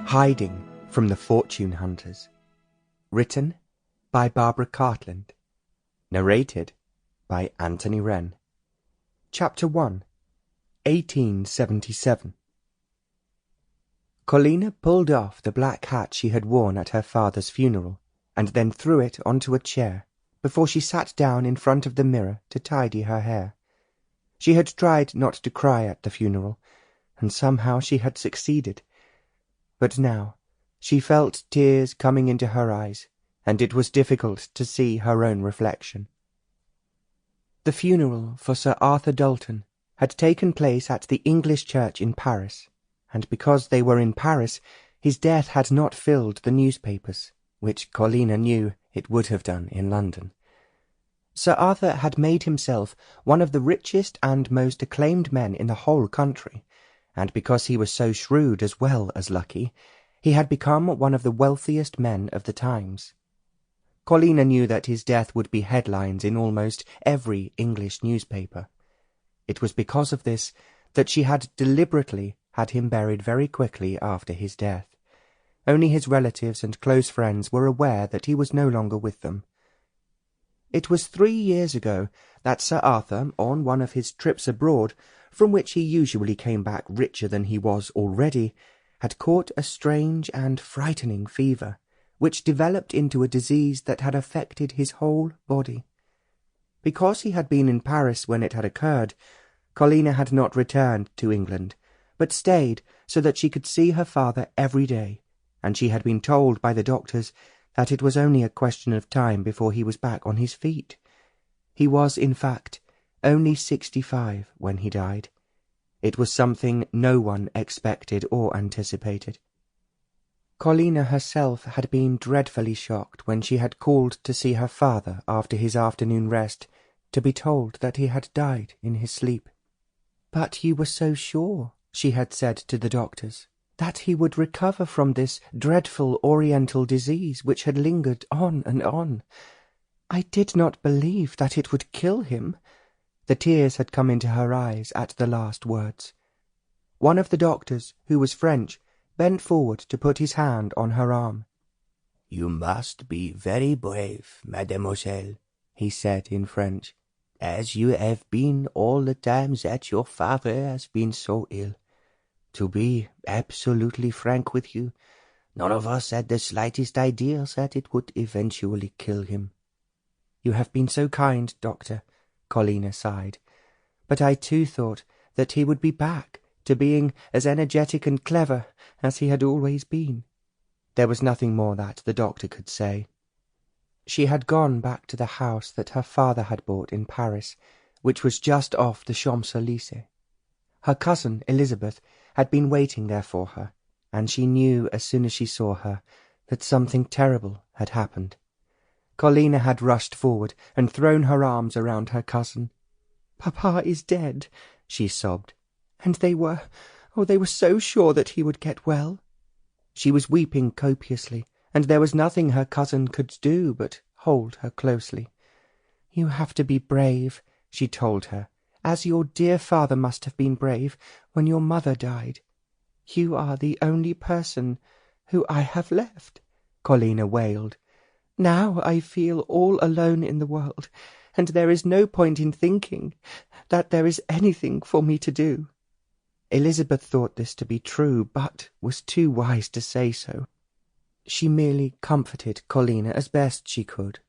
Hiding from the Fortune Hunters. Written by Barbara Cartland. Narrated by Anthony Wren. Chapter 1. 1877. Colena pulled off the black hat she had worn at her father's funeral, and then threw it onto a chair, before she sat down in front of the mirror to tidy her hair. She had tried not to cry at the funeral, and somehow she had succeeded. But now she felt tears coming into her eyes, and it was difficult to see her own reflection. The funeral for Sir Arthur Dalton had taken place at the English church in Paris, and because they were in Paris, his death had not filled the newspapers, which Colena knew it would have done in London. Sir Arthur had made himself one of the richest and most acclaimed men in the whole country, and because he was so shrewd as well as lucky, he had become one of the wealthiest men of the times. Colena knew that his death would be headlines in almost every English newspaper. It was because of this that she had deliberately had him buried very quickly after his death. Only his relatives and close friends were aware that he was no longer with them. It was 3 years ago that Sir Arthur, on one of his trips abroad, from which he usually came back richer than he was already, had caught a strange and frightening fever, which developed into a disease that had affected his whole body. Because he had been in Paris when it had occurred, Colena had not returned to England, but stayed so that she could see her father every day, and she had been told by the doctors that it was only a question of time before he was back on his feet. He was, in fact, only 65 when he died. It was something no one expected or anticipated. Colena herself had been dreadfully shocked when she had called to see her father after his afternoon rest, to be told that he had died in his sleep. "But you were so sure," she had said to the doctors, "that he would recover from this dreadful oriental disease which had lingered on and on. I did not believe that it would kill him." The tears had come into her eyes at the last words. One of the doctors, who was French, bent forward to put his hand on her arm. "You must be very brave, mademoiselle," he said in French, "as you have been all the time that your father has been so ill. To be absolutely frank with you, none of us had the slightest idea that it would eventually kill him." "You have been so kind, doctor," Colena sighed. "But I too thought that he would be back to being as energetic and clever as he had always been." There was nothing more that the doctor could say. She had gone back to the house that her father had bought in Paris, which was just off the Champs-Élysées. Her cousin Elizabeth had been waiting there for her, and she knew as soon as she saw her that something terrible had happened. Colena had rushed forward and thrown her arms around her cousin. "Papa is dead," she sobbed, "and they were so sure that he would get well." She was weeping copiously, and there was nothing her cousin could do but hold her closely. "You have to be brave," she told her, "as your dear father must have been brave when your mother died. You are the only person who I have left," Colena wailed. "Now I feel all alone in the world, and there is no point in thinking that there is anything for me to do." Elizabeth thought this to be true, but was too wise to say so. She merely comforted Colena as best she could.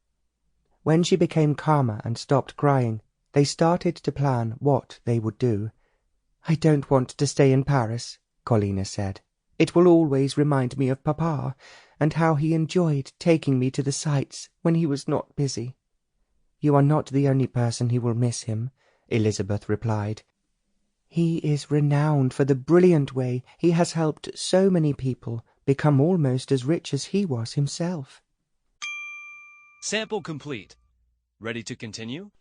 When she became calmer and stopped crying, they started to plan what they would do. "I don't want to stay in Paris," Colena said. "It will always remind me of Papa, and how he enjoyed taking me to the sights when he was not busy." "You are not the only person who will miss him," Elizabeth replied. "He is renowned for the brilliant way he has helped so many people become almost as rich as he was himself." Sample complete. Ready to continue?